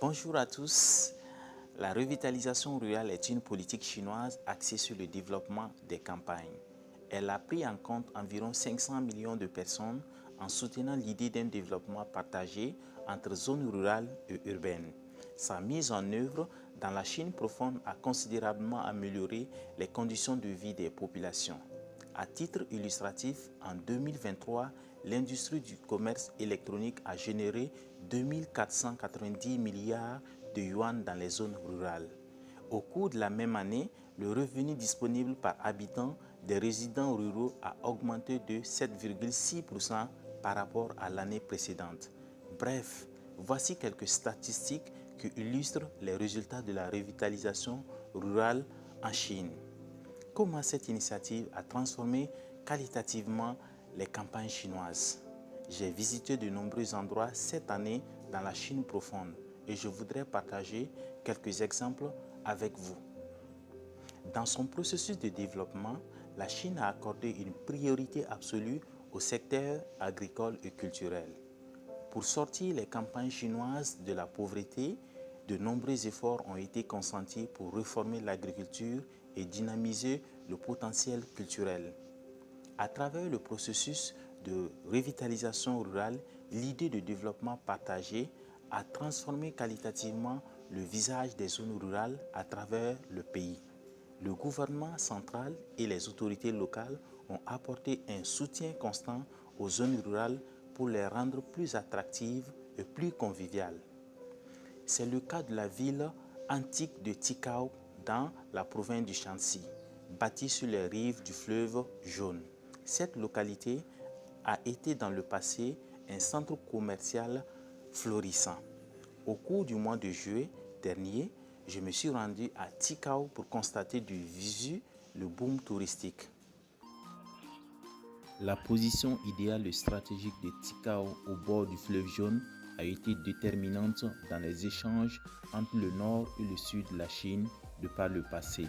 Bonjour à tous. La revitalisation rurale est une politique chinoise axée sur le développement des campagnes. Elle a pris en compte environ 500 millions de personnes en soutenant l'idée d'un développement partagé entre zones rurales et urbaines. Sa mise en œuvre dans la Chine profonde a considérablement amélioré les conditions de vie des populations. À titre illustratif, en 2023, l'industrie du commerce électronique a généré 2490 milliards de yuan dans les zones rurales. Au cours de la même année, le revenu disponible par habitant des résidents ruraux a augmenté de 7,6% par rapport à l'année précédente. Bref, voici quelques statistiques qui illustrent les résultats de la revitalisation rurale en Chine. Comment cette initiative a transformé qualitativement les campagnes chinoises? J'ai visité de nombreux endroits cette année dans la Chine profonde et je voudrais partager quelques exemples avec vous. Dans son processus de développement, la Chine a accordé une priorité absolue au secteur agricole et culturel. Pour sortir les campagnes chinoises de la pauvreté, de nombreux efforts ont été consentis pour réformer l'agriculture et dynamiser le potentiel culturel. À travers le processus de revitalisation rurale, l'idée de développement partagé a transformé qualitativement le visage des zones rurales à travers le pays. Le gouvernement central et les autorités locales ont apporté un soutien constant aux zones rurales pour les rendre plus attractives et plus conviviales. C'est le cas de la ville antique de Tikao dans la province du Shanxi, bâtie sur les rives du fleuve Jaune. Cette localité a été dans le passé un centre commercial florissant. Au cours du mois de juillet dernier, je me suis rendu à Tikao pour constater du visu le boom touristique. La position idéale et stratégique de Tikao au bord du fleuve Jaune a été déterminante dans les échanges entre le nord et le sud de la Chine de par le passé.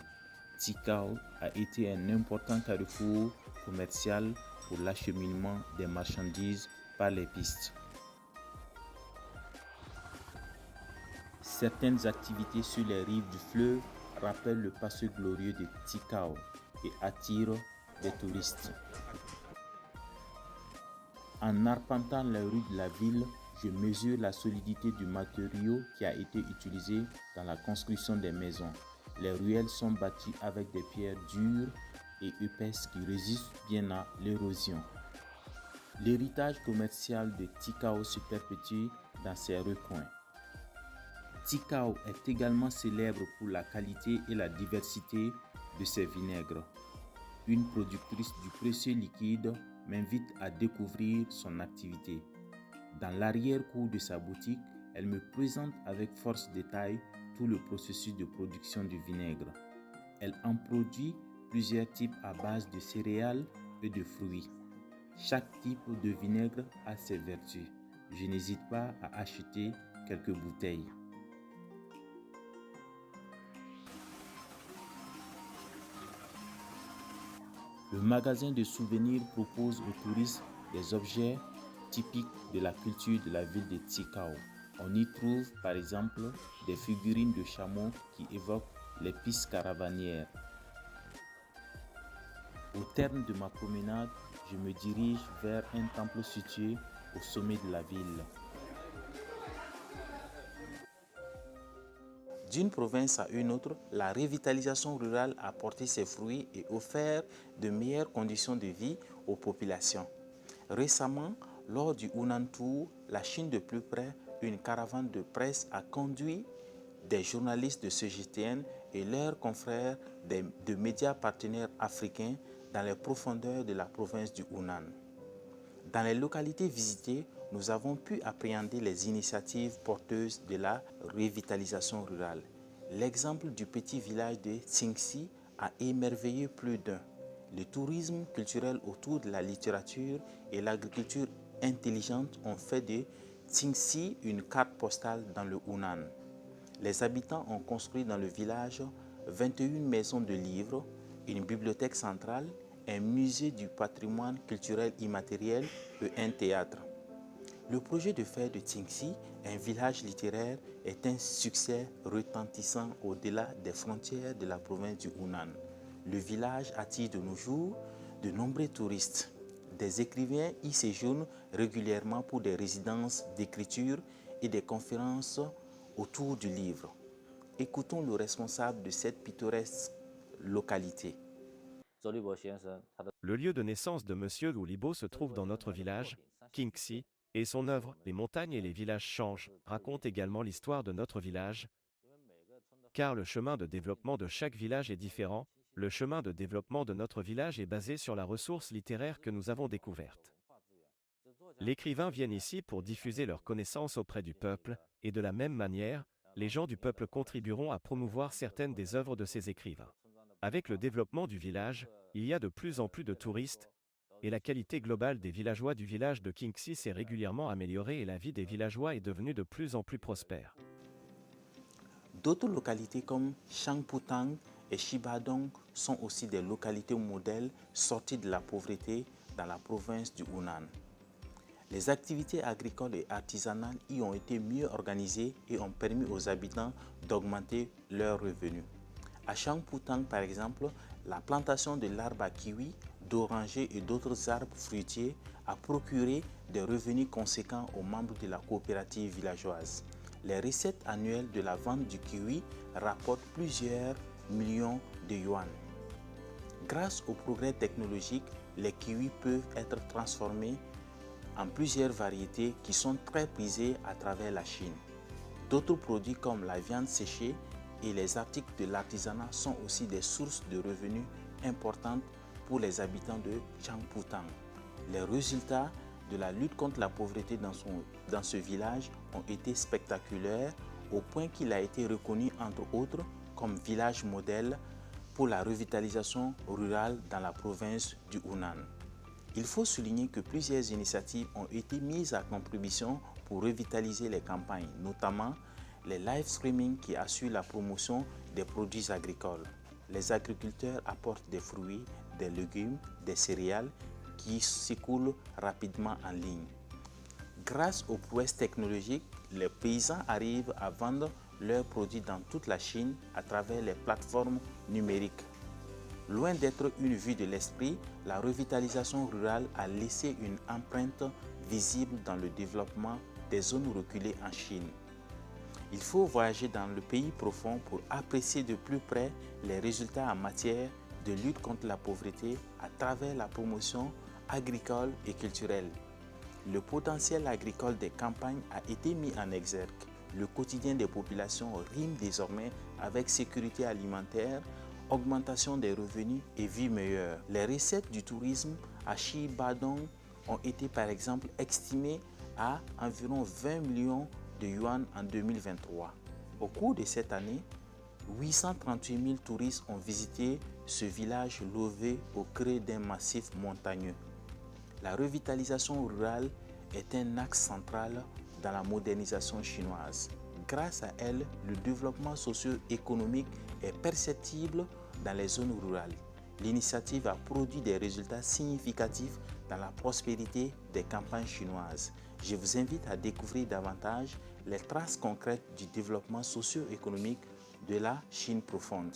Tikao a été un important carrefour commercial pour l'acheminement des marchandises par les pistes. Certaines activités sur les rives du fleuve rappellent le passé glorieux de Tikao et attirent des touristes. En arpentant les rues de la ville, je mesure la solidité du matériau qui a été utilisé dans la construction des maisons. Les ruelles sont bâties avec des pierres dures et épaisses qui résistent bien à l'érosion. L'héritage commercial de Tikao se perpétue dans ses recoins. Tikao est également célèbre pour la qualité et la diversité de ses vinaigres. Une productrice du précieux liquide m'invite à découvrir son activité. Dans l'arrière-cour de sa boutique, elle me présente avec force détail tout le processus de production du vinaigre. Elle en produit plusieurs types à base de céréales et de fruits. Chaque type de vinaigre a ses vertus. Je n'hésite pas à acheter quelques bouteilles. Le magasin de souvenirs propose aux touristes des objets typiques de la culture de la ville de Tikao. On y trouve par exemple des figurines de chameaux qui évoquent les pistes caravanières. Au terme de ma promenade, je me dirige vers un temple situé au sommet de la ville. D'une province à une autre, la revitalisation rurale a porté ses fruits et offert de meilleures conditions de vie aux populations. Récemment, lors du Hunan Tour, la Chine de plus près, une caravane de presse a conduit des journalistes de CGTN et leurs confrères de médias partenaires africains dans les profondeurs de la province du Hunan. Dans les localités visitées, nous avons pu appréhender les initiatives porteuses de la revitalisation rurale. L'exemple du petit village de Xingxi a émerveillé plus d'un. Le tourisme culturel autour de la littérature et l'agriculture intelligente ont fait de Xingxi une carte postale dans le Hunan. Les habitants ont construit dans le village 21 maisons de livres, une bibliothèque centrale, un musée du patrimoine culturel immatériel et un théâtre. Le projet de faire de Qingxi un village littéraire est un succès retentissant au-delà des frontières de la province du Hunan. Le village attire de nos jours de nombreux touristes. Des écrivains y séjournent régulièrement pour des résidences d'écriture et des conférences autour du livre. Écoutons le responsable de cette pittoresque localité. Le lieu de naissance de M. Loulibo se trouve dans notre village, Qingxi, et son œuvre « Les montagnes et les villages changent » raconte également l'histoire de notre village, car le chemin de développement de chaque village est différent. Le chemin de développement de notre village est basé sur la ressource littéraire que nous avons découverte. L'écrivain viennent ici pour diffuser leurs connaissances auprès du peuple, et de la même manière, les gens du peuple contribueront à promouvoir certaines des œuvres de ces écrivains. Avec le développement du village, il y a de plus en plus de touristes, et la qualité globale des villageois du village de Qingxi s'est régulièrement améliorée et la vie des villageois est devenue de plus en plus prospère. D'autres localités comme Changputang et Shibadong sont aussi des localités modèles sorties de la pauvreté dans la province du Hunan. Les activités agricoles et artisanales y ont été mieux organisées et ont permis aux habitants d'augmenter leurs revenus. À Changputang, par exemple, la plantation de l'arbre à kiwi, d'orangers et d'autres arbres fruitiers a procuré des revenus conséquents aux membres de la coopérative villageoise. Les recettes annuelles de la vente du kiwi rapportent plusieurs millions de yuan. Grâce au progrès technologique, les kiwis peuvent être transformés en plusieurs variétés qui sont très prisées à travers la Chine. D'autres produits comme la viande séchée et les articles de l'artisanat sont aussi des sources de revenus importantes pour les habitants de Changputang. Les résultats de la lutte contre la pauvreté dans ce village ont été spectaculaires au point qu'il a été reconnu entre autres comme village modèle pour la revitalisation rurale dans la province du Hunan. Il faut souligner que plusieurs initiatives ont été mises à contribution pour revitaliser les campagnes, notamment les live streaming qui assurent la promotion des produits agricoles. Les agriculteurs apportent des fruits, des légumes, des céréales qui s'écoulent rapidement en ligne. Grâce aux prouesses technologiques, les paysans arrivent à vendre leurs produits dans toute la Chine à travers les plateformes numériques. Loin d'être une vue de l'esprit, la revitalisation rurale a laissé une empreinte visible dans le développement des zones reculées en Chine. Il faut voyager dans le pays profond pour apprécier de plus près les résultats en matière de lutte contre la pauvreté à travers la promotion agricole et culturelle. Le potentiel agricole des campagnes a été mis en exergue. Le quotidien des populations rime désormais avec sécurité alimentaire, augmentation des revenus et vie meilleure. Les recettes du tourisme à Shibadong ont été par exemple estimées à environ 20 millions de yuan en 2023. Au cours de cette année, 838 000 touristes ont visité ce village lové au creux d'un massif montagneux. La revitalisation rurale est un axe central dans la modernisation chinoise. Grâce à elle, le développement socio-économique est perceptible dans les zones rurales. L'initiative a produit des résultats significatifs dans la prospérité des campagnes chinoises. Je vous invite à découvrir davantage les traces concrètes du développement socio-économique de la Chine profonde.